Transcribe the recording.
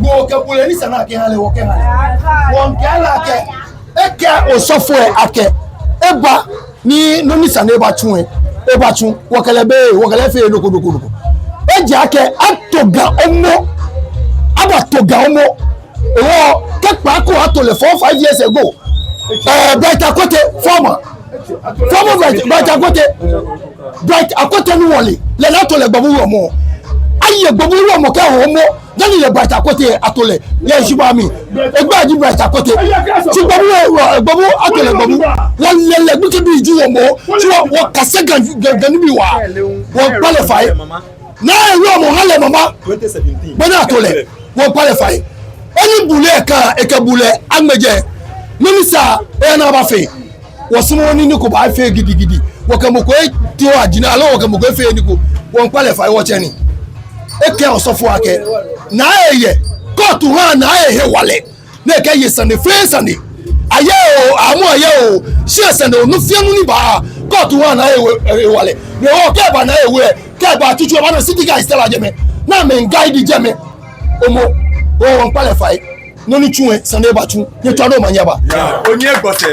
go kapule ni sana ke hale wo ke hale won ke ala ke e ke osofo e ake eba ni no ni sana eba tun wo kele fe noko e je ake atoga omo abatoga omo ewo ke pa ko atole 4-5 years ago Bright Akote former Bright Akote ni wole le na to le gbobu omo aye gbobu omo ke omo dani le Bright Akote atole le jiba mi egba ji Bright Akote ti gbobu atole gbobu won le gbe ke bi ju omo ti won kase gan ni bi wa won qualify na ewe omo hale mama 2017 bana atole won qualify oni bule ka bule agmeje Minisa na ba fe wosumo ni ko ba fe gidigidi wokamoko ti o ajina alo wokamoko fe ni ko won qualify wo cheni eke osofo ake na eye kotu ha na eye wale na eke yesane fe sane aye o amu aye o se sane no fianu ni ba kotu ha na eye wale ne o ke ba na ewe ke ba tutu ba na city guys tell ajeme na men guide jeme omo o won qualify no ni tun e sane ba tun ni to do manyaba onye gbose